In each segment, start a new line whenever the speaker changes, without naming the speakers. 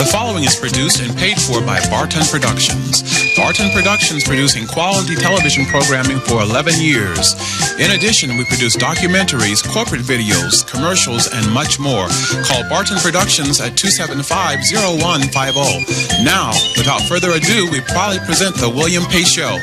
The following is produced and paid for by Barton Productions. Barton Productions producing quality television programming for 11 years. In addition, we produce documentaries, corporate videos, commercials, and much more. Call Barton Productions at 275-0150. Now, without further ado, we proudly present The William Pace Show.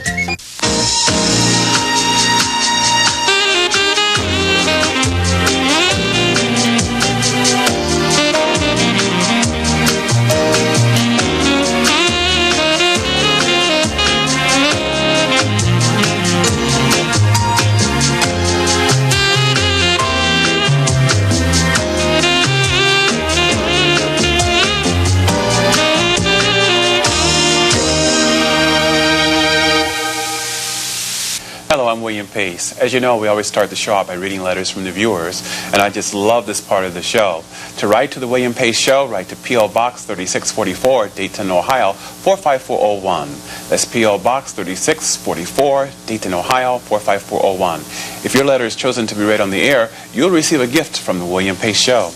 Hello, I'm William Pace. As you know, we always start the show out by reading letters from the viewers, and I just love this part of the show. To write to the William Pace Show, write to P.O. Box 3644, Dayton, Ohio 45401. That's P.O. Box 3644, Dayton, Ohio 45401. If your letter is chosen to be read on the air, you'll receive a gift from the William Pace Show.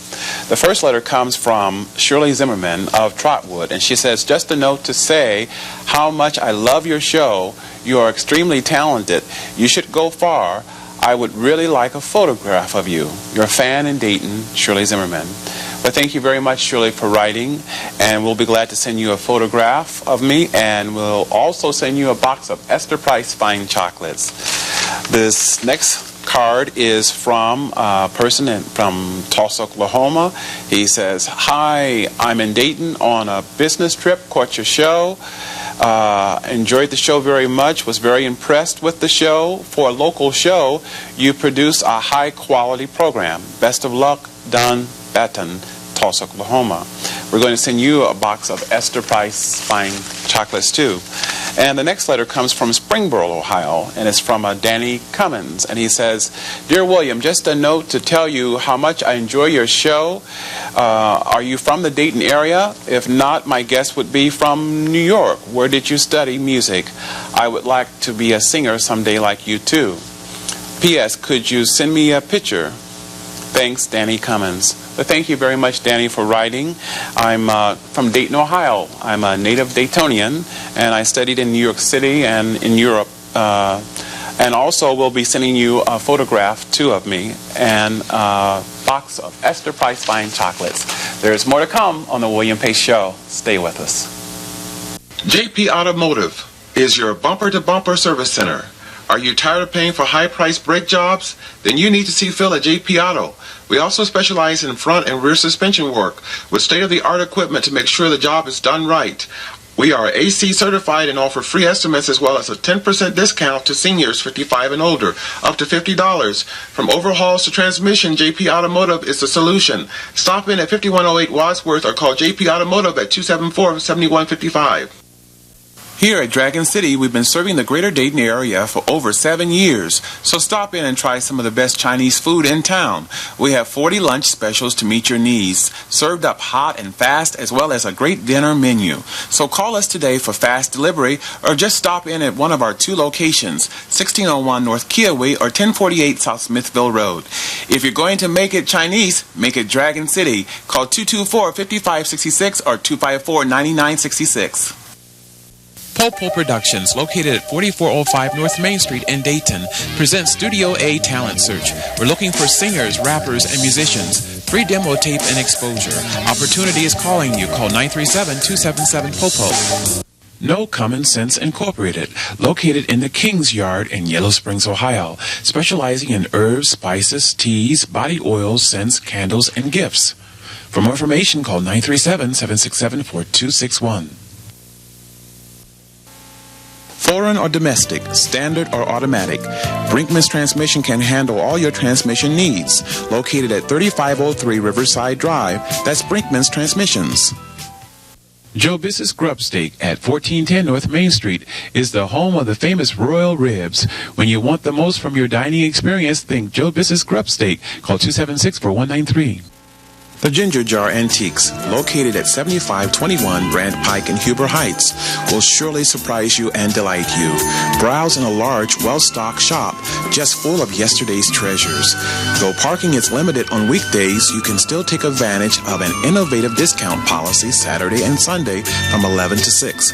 The first letter comes from Shirley Zimmerman of Trotwood, and she says, just a note to say how much I love your show. You are extremely talented. You should go far. I would really like a photograph of you. Your fan in Dayton, Shirley Zimmerman. Well, thank you very much, Shirley, for writing, and we'll be glad to send you a photograph of me, and we'll also send you a box of Esther Price Fine Chocolates. This next card is from a person from Tulsa, Oklahoma. He says, hi, I'm in Dayton on a business trip, caught your show. Enjoyed the show very much, was very impressed with the show. For a local show, you produce a high-quality program. Best of luck, Don Batten, Tulsa, Oklahoma. We're going to send you a box of Esther Price Fine Chocolates, too. And the next letter comes from Springboro, Ohio, and it's from Danny Cummins. And he says, Dear William, just a note to tell you how much I enjoy your show. Are you from the Dayton area? If not, my guess would be from New York. Where did you study music? I would like to be a singer someday like you, too. P.S. Could you send me a picture? Thanks, Danny Cummins. But thank you very much, Danny, for writing. I'm from Dayton, Ohio. I'm a native Daytonian, and I studied in New York City and in Europe. And also, we'll be sending you a photograph, too, of me, and a box of Esther Price Fine Chocolates. There's more to come on the William Pace Show. Stay with us.
JP Automotive is your bumper-to-bumper service center. Are you tired of paying for high-priced brake jobs? Then you need to see Phil at JP Auto. We also specialize in front and rear suspension work with state-of-the-art equipment to make sure the job is done right. We are AC certified and offer free estimates as well as a 10% discount to seniors 55 and older, up to $50. From overhauls to transmission, JP Automotive is the solution. Stop in at 5108 Wadsworth or call JP Automotive at 274-7155.
Here at Dragon City, we've been serving the greater Dayton area for over 7 years. So stop in and try some of the best Chinese food in town. We have 40 lunch specials to meet your needs, served up hot and fast, as well as a great dinner menu. So call us today for fast delivery or just stop in at one of our 2 locations, 1601 North Kiawah or 1048 South Smithville Road. If you're going to make it Chinese, make it Dragon City. Call 224-5566 or 254-9966. Popo Productions, located at 4405 North Main Street in Dayton, presents Studio A Talent Search. We're looking for singers, rappers, and musicians. Free demo tape and exposure. Opportunity is calling you. Call 937-277-POPO. No Common Sense Incorporated, located in the King's Yard in Yellow Springs, Ohio, specializing in herbs, spices, teas, body oils, scents, candles, and gifts. For more information, call 937-767-4261. Foreign or domestic, standard or automatic, Brinkman's Transmission can handle all your transmission needs. Located at 3503 Riverside Drive, that's Brinkman's Transmissions. Joe Biss's Grub Steak at 1410 North Main Street is the home of the famous Royal Ribs. When you want the most from your dining experience, think Joe Biss's Grub Steak. Call 276-4193. The Ginger Jar Antiques, located at 7521 Brand Pike in Huber Heights, will surely surprise you and delight you. Browse in a large, well-stocked shop just full of yesterday's treasures. Though parking is limited on weekdays, you can still take advantage of an innovative discount policy Saturday and Sunday from 11 to 6.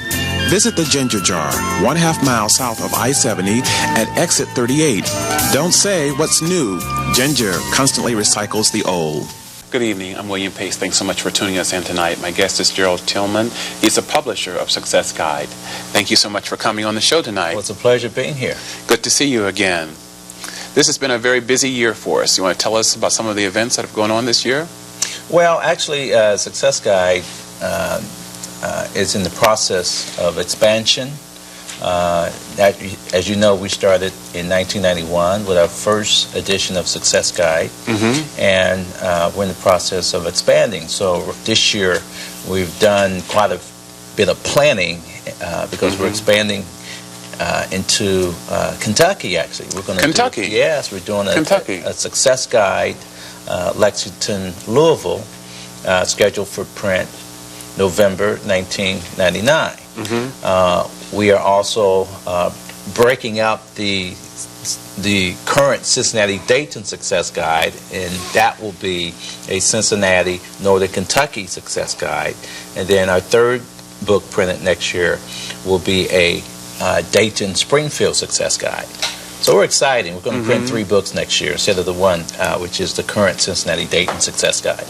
Visit the Ginger Jar, 1/2 mile south of I-70 at exit 38. Don't say what's new. Ginger constantly recycles the old.
Good evening. I'm William Pace. Thanks so much for tuning us in tonight. My guest is Jerald Tillman. He's a publisher of Success Guide. Thank you so much for coming on the show tonight.
Well, it's a pleasure being here.
Good to see you again. This has been a very busy year for us. You want to tell us about some of the events that have gone on this year?
Well, actually, Success Guide is in the process of expansion. As you know, we started in 1991 with our first edition of Success Guide, and we're in the process of expanding. So this year, we've done quite a bit of planning because we're expanding into Kentucky. Actually, we're going to
Kentucky.
Yes, we're doing a Success Guide, Lexington, Louisville, scheduled for print November 1999. We are also breaking up the current Cincinnati Dayton Success Guide, and that will be a Cincinnati Northern Kentucky Success Guide. And then our third book printed next year will be a Dayton Springfield Success Guide. So we're excited. We're going to print 3 books next year instead of the one, which is the current Cincinnati Dayton Success Guide.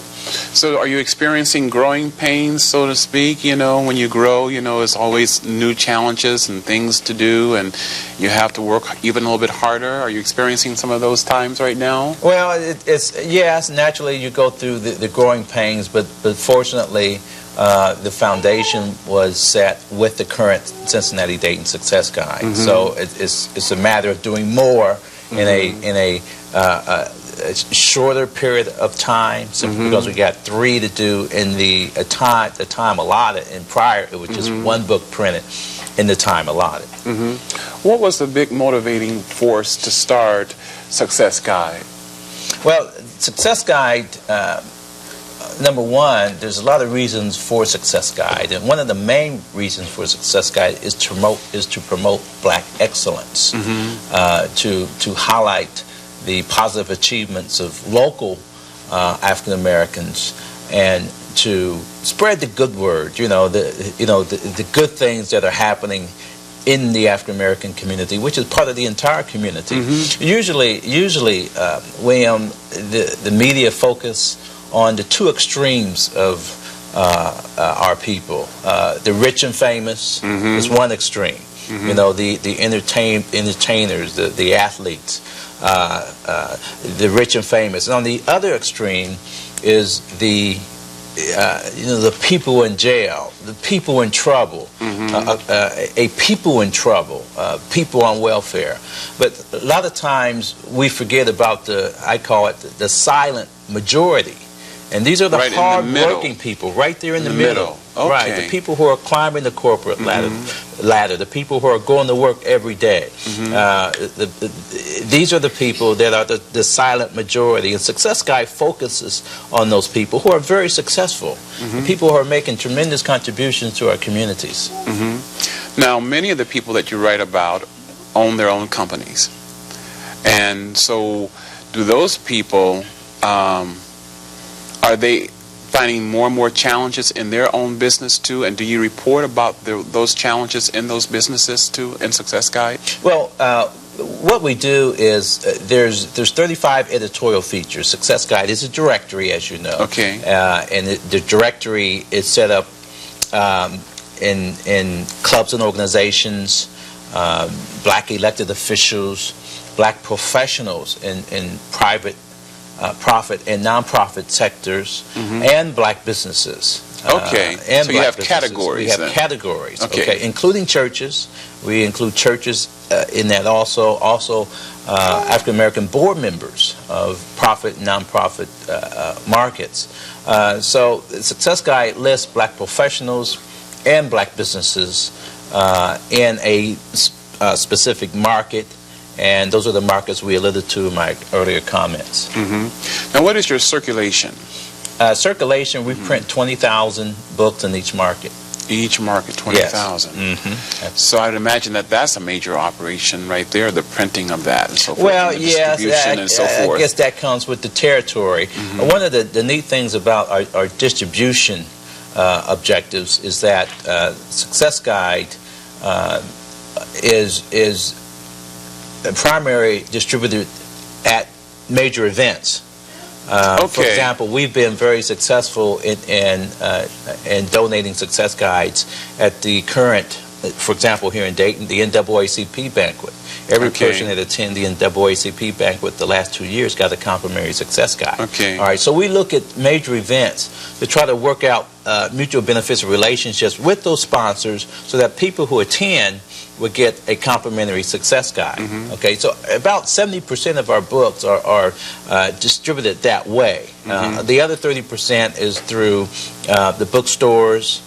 So are you experiencing growing pains, so to speak? You know, when you grow, you know, there's always new challenges and things to do, and you have to work even a little bit harder. Are you experiencing some of those times right now?
Well, yes, naturally you go through the growing pains, but fortunately the foundation was set with the current Cincinnati Dayton Success Guide. So it's a matter of doing more in a shorter period of time, because we got 3 to do in the time allotted, and prior it was just 1 book printed in the time allotted.
What was the big motivating force to start Success Guide?
Well, Success Guide, number one, there's a lot of reasons for Success Guide, and one of the main reasons for Success Guide is to promote black excellence, to highlight the positive achievements of local African Americans, and to spread the good word. The good things that are happening in the African American community, which is part of the entire community. Usually, William, the media focus on the 2 extremes of our people. The rich and famous is one extreme. The entertainers, the athletes, the rich and famous. And on the other extreme is the people in jail, the people in trouble, people in trouble, people on welfare. But a lot of times we forget about I call it the silent majority. And these are the hard-working people, right there in the middle.
Okay.
Right, the people who are climbing the corporate ladder, the people who are going to work every day. These are the people that are the silent majority. And Success Guide focuses on those people who are very successful, people who are making tremendous contributions to our communities.
Now, many of the people that you write about own their own companies. And so do those people... are they finding more and more challenges in their own business too? And do you report about those challenges in those businesses too in Success Guide?
Well, what we do is there's 35 editorial features. Success Guide is a directory, as you know.
Okay.
And the directory is set up in clubs and organizations, black elected officials, black professionals in private profit and non-profit sectors, and black businestions.
Okay, so you have categories.
We have categories, okay, including churches. We include churches in that also African American board members of profit and non-profit markets. So the Success Guide lists black professionals and black businesses in a specific market. And those are the markets we alluded to in my earlier comments.
Now, what is your circulation?
Circulation, we print 20,000 books in each market.
Each market, 20,000.
Yes.
So I'd imagine that that's a major operation right there, the printing of that and so forth.
Well,
and the
yes,
distribution and so forth.
I guess that comes with the territory. One of the neat things about our distribution objectives is that Success Guide is a primary distributor at major events. For example, we've been very successful in donating Success Guides at the current, for example, here in Dayton, the NAACP banquet. Every person that attended the NAACP banquet the last 2 years got a complimentary Success Guide. All right, so we look at major events to try to work out mutual beneficial relationships with those sponsors so that people who attend would get a complimentary Success Guide. Okay, so about 70% of our books are distributed that way. The other 30% is through the bookstores,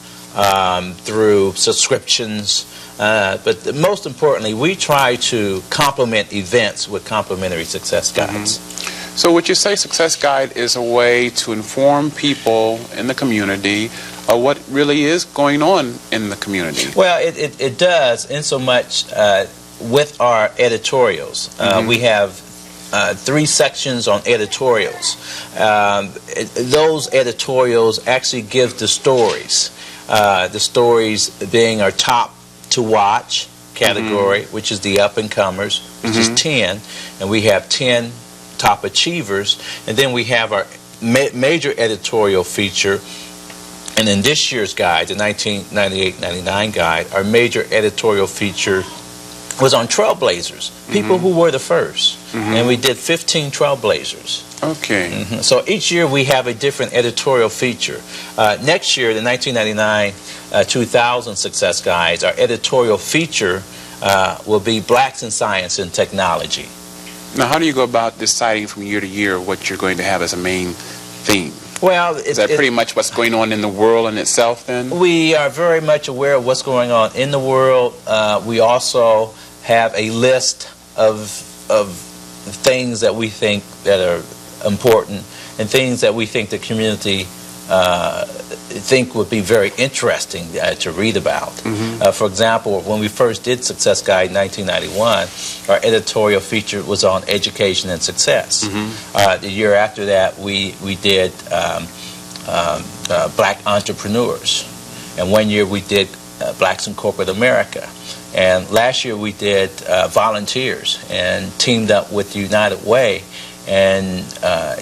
through subscriptions, but most importantly, we try to complement events with complimentary Success Guides.
So would you say Success Guide is a way to inform people in the community of what really is going on in the community? Well,
it does, in so much with our editorials. We have 3 sections on editorials. Those editorials actually give the stories being our top to watch category, which is the up-and-comers, which is 10, and we have 10 top achievers, and then we have our major editorial feature. And in this year's guide, the 1998-99 guide, our major editorial feature was on trailblazers, people who were the first, and we did 15 trailblazers. So each year we have a different editorial feature. Next year, the 1999-2000 Success Guides, our editorial feature will be Blacks in Science and Technology.
Now, how do you go about deciding from year to year what you're going to have as a main theme?
Well,
is that pretty much what's going on in the world in itself then?
We are very much aware of what's going on in the world. We also have a list of things that we think that are important and things that we think the community think would be very interesting to read about. For example, when we first did Success Guide in 1991, our editorial feature was on education and success. The year after that, we did black entrepreneurs, and one year we did blacks in corporate America, and last year we did volunteers and teamed up with United Way, and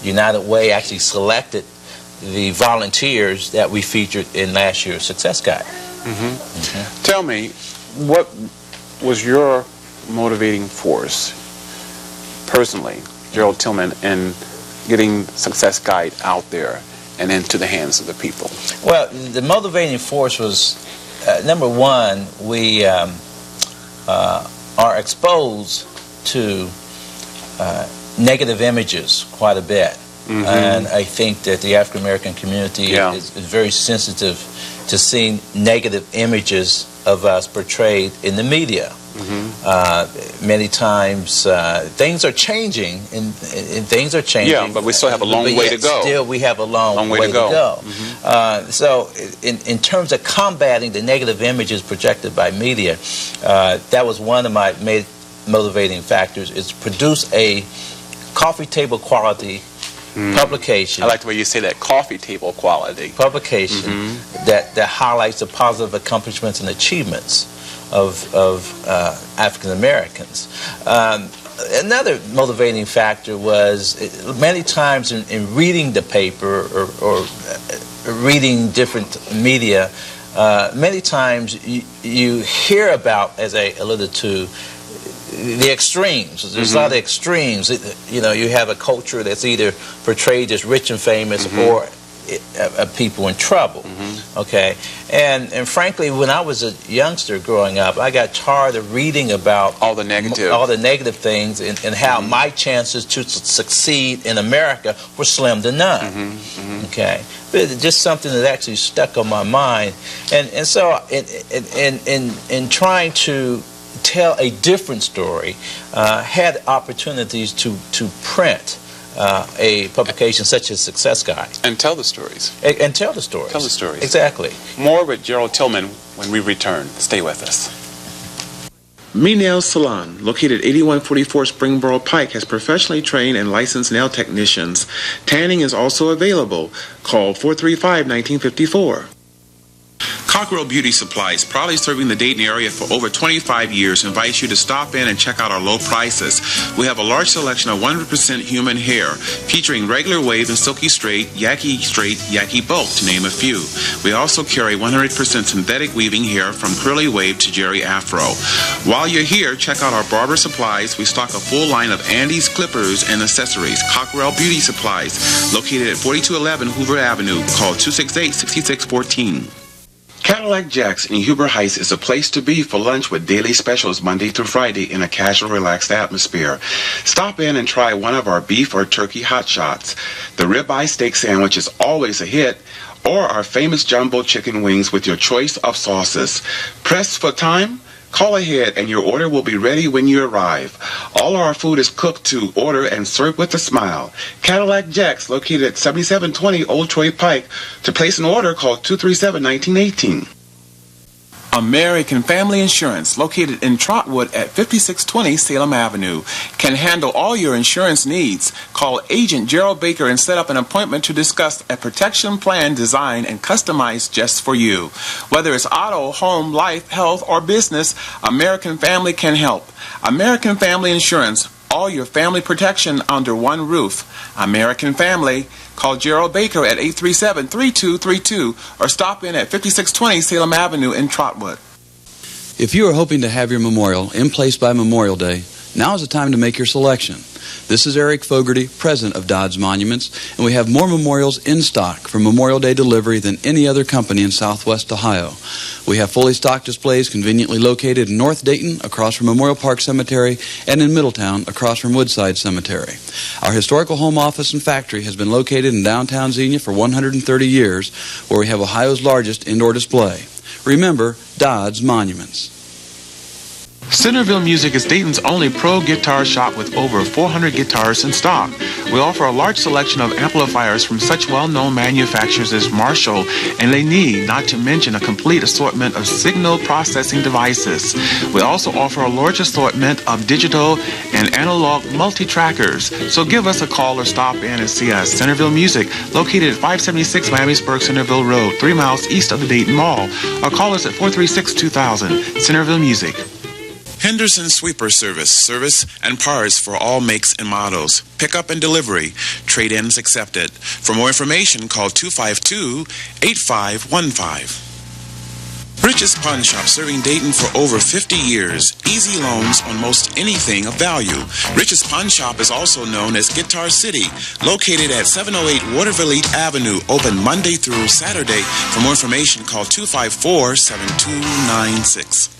United Way actually selected the volunteers that we featured in last year's Success Guide.
Tell me, what was your motivating force, personally, Jerald Tillman, in getting Success Guide out there and into the hands of the people?
Well, the motivating force was, number one, we are exposed to negative images quite a bit. And I think that the African American community is very sensitive to seeing negative images of us portrayed in the media. Many times things are changing, and things are changing.
Yeah, but we still have a long way to go.
Still, we have a long way to go. So in terms of combating the negative images projected by media, that was one of my motivating factors, is to produce a coffee table quality publication.
I like the way you say that, coffee table quality.
Publication that highlights the positive accomplishments and achievements of African Americans. Another motivating factor was many times in reading the paper or reading different media, many times you hear about, as I alluded to, the extremes. There's a lot of extremes. You know, you have a culture that's either portrayed as rich and famous or people in trouble. Okay, and frankly, when I was a youngster growing up, I got tired of reading about
all the negative
things and how my chances to succeed in America were slim to none. Okay, but it's just something that actually stuck on my mind, and so in trying to tell a different story, had opportunities to print a publication such as Success Guide.
And tell the stories.
And tell the stories.
Tell the stories.
Exactly.
More with Jerald Tillman when we return. Stay with us.
Me Nail Salon, located 8144 Springboro Pike, has professionally trained and licensed nail technicians. Tanning is also available. Call 435-1954. Cockrell Beauty Supplies, proudly serving the Dayton area for over 25 years, invites you to stop in and check out our low prices. We have a large selection of 100% human hair, featuring regular wave and silky straight, yaki bulk, to name a few. We also carry 100% synthetic weaving hair from curly wave to Jerry Afro. While you're here, check out our barber supplies. We stock a full line of Andes clippers and accessories. Cockrell Beauty Supplies, located at 4211 Hoover Avenue. Call 268-6614. Cadillac Jack's in Huber Heights is a place to be for lunch with daily specials Monday through Friday in a casual, relaxed atmosphere. Stop in and try one of our beef or turkey hot shots. The ribeye steak sandwich is always a hit, or our famous jumbo chicken wings with your choice of sauces. Pressed for time? Call ahead and your order will be ready when you arrive. All our food is cooked to order and served with a smile. Cadillac Jack's, located at 7720 Old Troy Pike. To place an order, call 237-1918.
American Family Insurance, located in Trotwood at 5620 Salem Avenue, can handle all your insurance needs. Call Agent Jerald Baker and set up an appointment to discuss a protection plan designed and customized just for you. Whether it's auto, home, life, health, or business, American Family can help. American Family Insurance, all your family protection under one roof. American Family. Call Jerald Baker at 837-3232 or stop in at 5620 Salem Avenue in Trotwood.
If you are hoping to have your memorial in place by Memorial Day, now is the time to make your selection. This is Eric Fogarty, president of Dodds Monuments, and we have more memorials in stock for Memorial Day delivery than any other company in Southwest Ohio. We have fully stocked displays conveniently located in North Dayton, across from Memorial Park Cemetery, and in Middletown, across from Woodside Cemetery. Our historical home office and factory has been located in downtown Xenia for 130 years, where we have Ohio's largest indoor display. Remember, Dodds Monuments.
Centerville Music is Dayton's only pro guitar shop with over 400 guitars in stock. We offer a large selection of amplifiers from such well-known manufacturers as Marshall and Laney, not to mention a complete assortment of signal processing devices. We also offer a large assortment of digital and analog multi-trackers. So give us a call or stop in and see us. Centerville Music, located at 576 Miamisburg Centerville Road, 3 miles east of the Dayton Mall. Or call us at 436-2000. Centerville Music. Henderson Sweeper Service and parts for all makes and models. Pickup and delivery. Trade-ins accepted. For more information, call 252-8515. Rich's Pawn Shop, serving Dayton for over 50 years. Easy loans on most anything of value. Rich's Pawn Shop is also known as Guitar City, located at 708 Waterville Avenue, open Monday through Saturday. For more information, call 254-7296.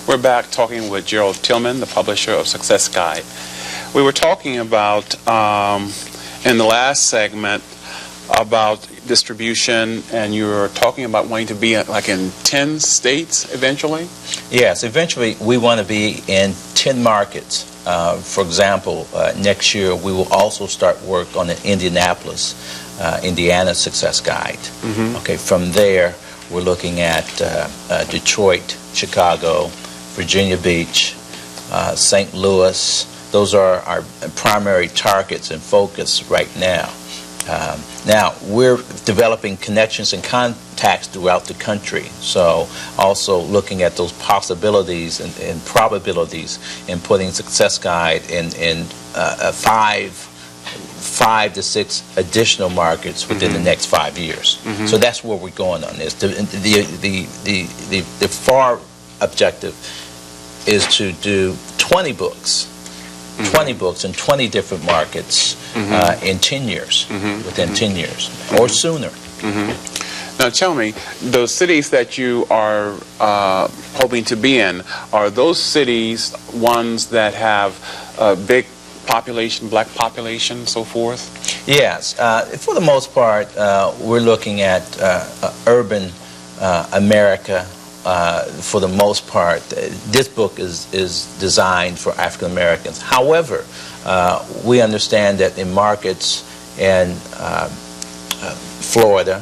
We're back talking with Jerald Tillman, the publisher of Success Guide. We were talking about, in the last segment, about distribution, and you were talking about wanting to be like in 10 states eventually?
Yes, eventually we want to be in 10 markets. For example, next year we will also start work on the Indianapolis, Indiana Success Guide. Mm-hmm. Okay, from there we're looking at Detroit, Chicago, Virginia Beach, St. Louis. Those are our primary targets and focus right now. Now, we're developing connections and contacts throughout the country, so also looking at those possibilities and probabilities in putting Success Guide in 5 to 6 additional markets within the next 5 years. Mm-hmm. So that's where we're going on this. The far objective is to do 20 books. 20 books in 20 different markets in 10 years, within 10 years, or sooner.
Now tell me, those cities that you are hoping to be in, are those cities ones that have a big population, black population, so forth?
Yes. For the most part, we're looking at urban America, for the most part, this book is designed for African Americans. However, we understand that in markets in Florida,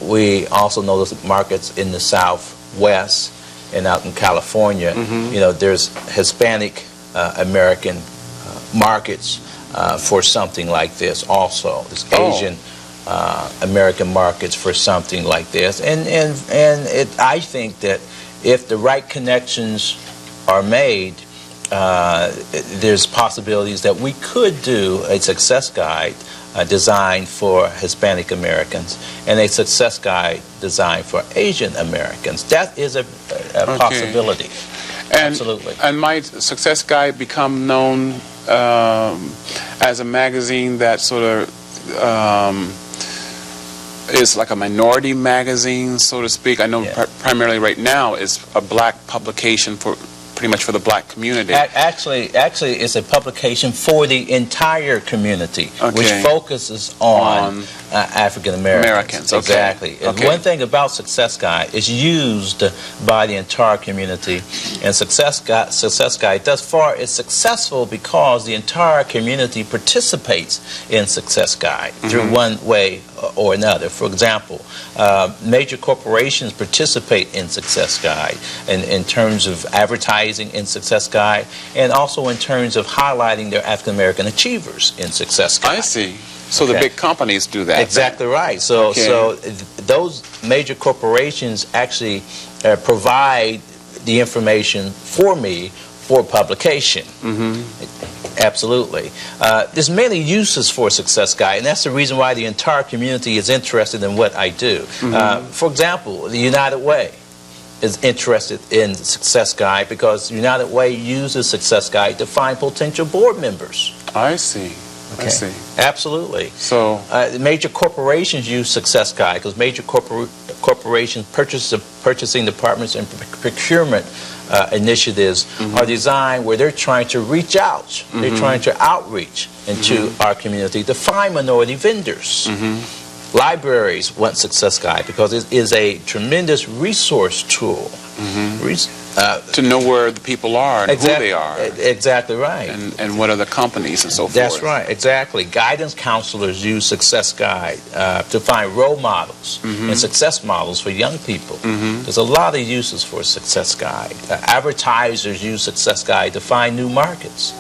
we also know those markets in the Southwest and out in California. You know, there's Hispanic American markets for something like this also. There's Asian American markets for something like this. And I think that if the right connections are made, there's possibilities that we could do a success guide designed for Hispanic Americans and a success guide designed for Asian Americans. That is a possibility. Absolutely.
And might Success Guide become known as a magazine that sort of is like a minority magazine, so to speak? I know primarily right now is a black publication for pretty much for the black community.
Actually, it's a publication for the entire community, which focuses on African Americans. Exactly. And one thing about Success Guide is used by the entire community, and Success Guide thus far is successful because the entire community participates in Success Guide through one way or another. For example, major corporations participate in Success Guide in terms of advertising in Success Guide, and also in terms of highlighting their African American achievers in Success Guide.
I see. So the big companies do that.
Exactly right. So those major corporations actually provide the information for me for publication. Absolutely. There's many uses for Success Guide, and that's the reason why the entire community is interested in what I do. For example, the United Way is interested in Success Guide because United Way uses Success Guide to find potential board members.
I see. I see.
Absolutely.
So
major corporations use Success Guide because major corporations purchasing departments and procurement initiatives are designed where they're trying to reach out. They're trying to outreach into our community to find minority vendors. Libraries want Success Guide because it is a tremendous resource tool.
To know where the people are and who they are.
Exactly right.
And what are the companies and so forth.
That's right, exactly. Guidance counselors use Success Guide to find role models and success models for young people. There's a lot of uses for Success Guide. Advertisers use Success Guide to find new markets.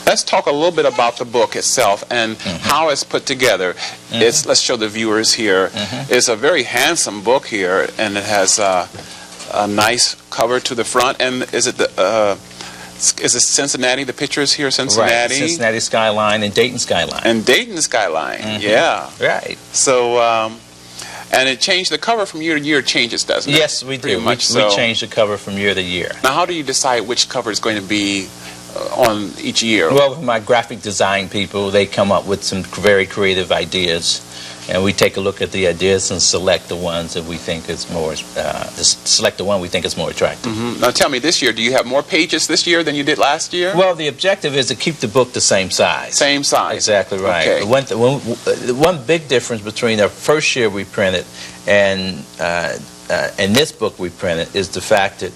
Let's talk a little bit about the book itself and how it's put together. Let's show the viewers here. It's a very handsome book here, and it has a nice cover to the front. And is it Cincinnati? The picture is here, Cincinnati.
Right, Cincinnati skyline and Dayton skyline.
And Dayton skyline, yeah.
Right.
So, and it changed, the cover from year to year changes, doesn't it?
Yes, we do. We change the cover from year to year.
Now, how do you decide which cover is going to be on each year?
Well, with my graphic design people, they come up with some very creative ideas. And we take a look at the ideas and select the ones that we think is more, select the one we think is more attractive.
Now tell me, this year, do you have more pages this year than you did last year?
Well, the objective is to keep the book the same size.
Same size.
Exactly right.
Okay.
One big difference between the first year we printed and this book we printed is the fact that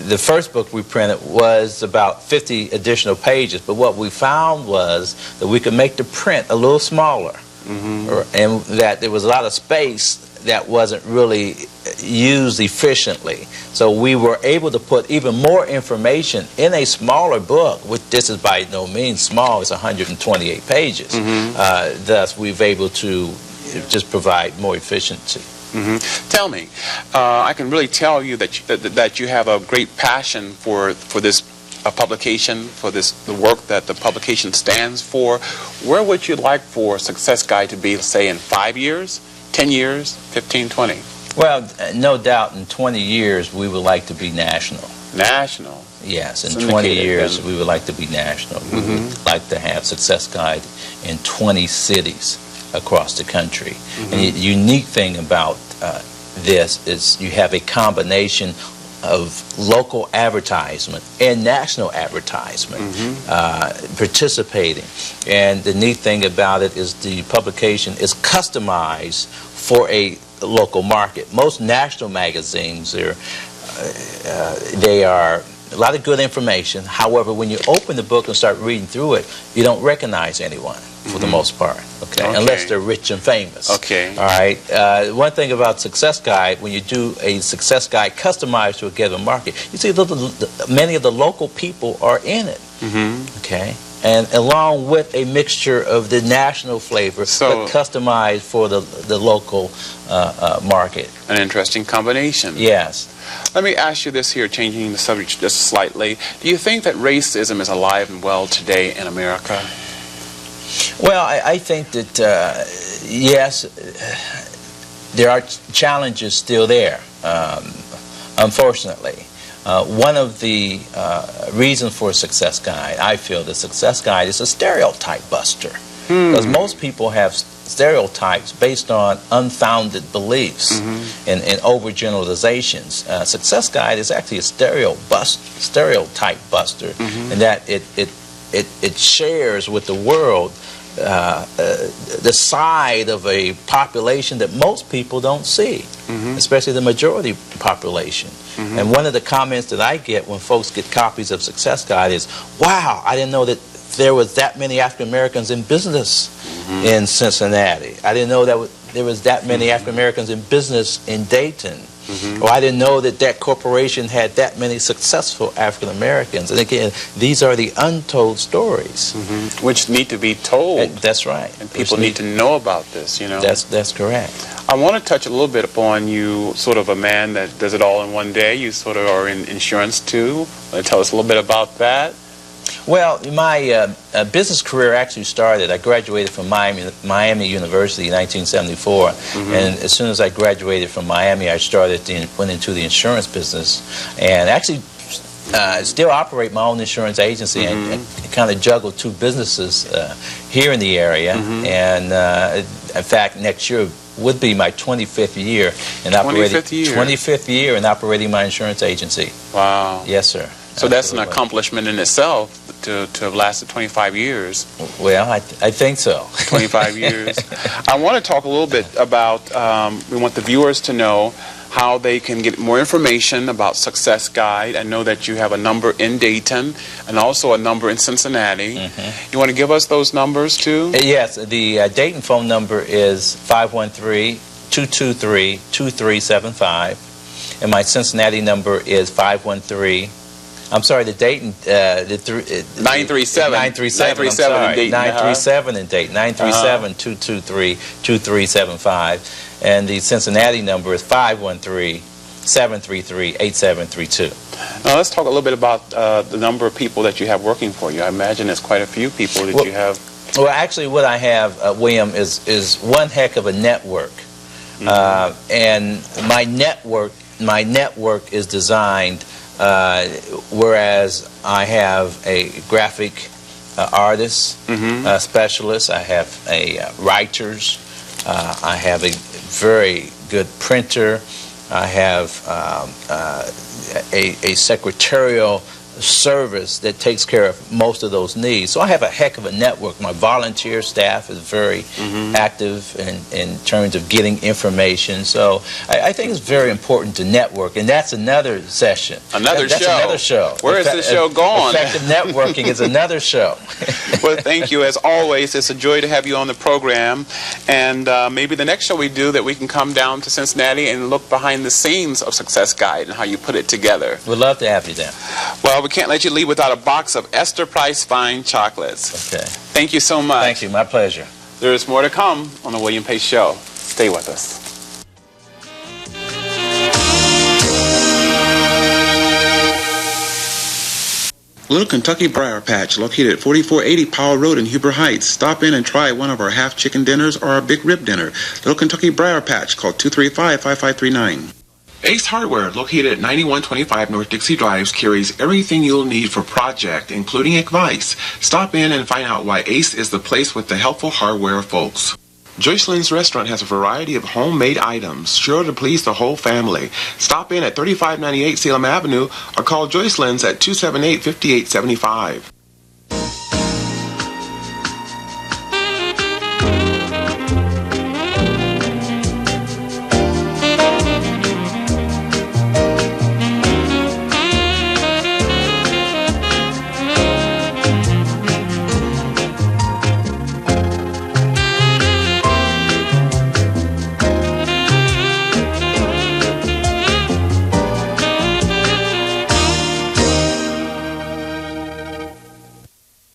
the first book we printed was about 50 additional pages, but what we found was that we could make the print a little smaller. And that there was a lot of space that wasn't really used efficiently. So we were able to put even more information in a smaller book, which this is by no means small, it's 128 pages. Thus, we've able to just provide more efficiency.
Tell me, I can really tell you that you have a great passion for this publication, for the work that the publication stands for. Where would you like for Success Guide to be, say, in 5 years, 10 years, 15, 20?
Well, no doubt in 20 years we would like to be national.
National?
Yes, in 20 years we would like to be national. We would like to have Success Guide in 20 cities across the country. And the unique thing about this is you have a combination of local advertisement and national advertisement participating. And the neat thing about it is the publication is customized for a local market. Most national magazines are they are a lot of good information. However, when you open the book and start reading through it, you don't recognize anyone for the most part, okay? Unless they're rich and famous.
Okay.
All right. One thing about Success Guide, when you do a Success Guide customized to a given market, you see many of the local people are in it, okay? And along with a mixture of the national flavor, but customized for the local market.
An interesting combination.
Yes.
Let me ask you this here, changing the subject just slightly. Do you think that racism is alive and well today in America?
Well, I think that, yes, there are challenges still there, unfortunately. One of the reasons for a Success Guide, I feel the Success Guide is a stereotype buster. Because most people have stereotypes based on unfounded beliefs and overgeneralizations. Success Guide is actually a stereotype buster, in that it shares with the world the side of a population that most people don't see, especially the majority population. And one of the comments that I get when folks get copies of Success Guide is, wow, I didn't know that there was that many African Americans in business in Cincinnati. I didn't know that there was that many African Americans in business in Dayton. Or I didn't know that that corporation had that many successful African Americans. And again, these are the untold stories.
Which need to be told.
That's right.
And people need to know about this, you know.
That's correct.
I want to touch a little bit upon you, sort of a man that does it all in one day. You sort of are in insurance too. Tell us a little bit about that.
Well, my business career actually started, I graduated from Miami University in 1974, and as soon as I graduated from Miami, I went into the insurance business, and actually still operate my own insurance agency and kind of juggle two businesses here in the area, and in fact, next year would be my 25th year in operating. 25th year in operating my insurance agency.
Wow.
Yes, sir.
So that's an accomplishment in itself to have lasted 25 years.
Well, I think so.
25 years. I want to talk a little bit about, we want the viewers to know how they can get more information about Success Guide. I know that you have a number in Dayton and also a number in Cincinnati. You want to give us those numbers too?
Yes, the Dayton phone number is 513-223-2375, and my Cincinnati number is 513. I'm sorry, the Dayton,
937.
937 in Dayton. 937 in Dayton. 937-223-2375. And the Cincinnati number is 513-733-8732.
Now let's talk a little bit about the number of people that you have working for you. I imagine there's quite a few people that you have. Well,
actually what I have, William, is one heck of a network. And my network is designed whereas I have a graphic artist specialist, I have writers, I have a very good printer, I have a secretarial service that takes care of most of those needs. So I have a heck of a network. My volunteer staff is very active in terms of getting information. So I think it's very important to network, and that's another session. That's another show.
Where is this show going?
Effective networking is another show.
Well, thank you. As always, it's a joy to have you on the program. And maybe the next show we do that we can come down to Cincinnati and look behind the scenes of Success Guide and how you put it together.
We'd love to have you there.
Well, we can't let you leave without a box of Esther Price Fine Chocolates.
Okay.
Thank you so much.
Thank you. My pleasure.
There is more to come on the William Pace Show. Stay with us.
Little Kentucky Briar Patch, located at 4480 Powell Road in Huber Heights. Stop in and try one of our half chicken dinners or our big rib dinner. Little Kentucky Briar Patch, call 235-5539. Ace Hardware, located at 9125 North Dixie Drive, carries everything you'll need for project, including advice. Stop in and find out why Ace is the place with the helpful hardware folks. Joyceland's Restaurant has a variety of homemade items, sure to please the whole family. Stop in at 3598 Salem Avenue or call Joyceland's at 278-5875.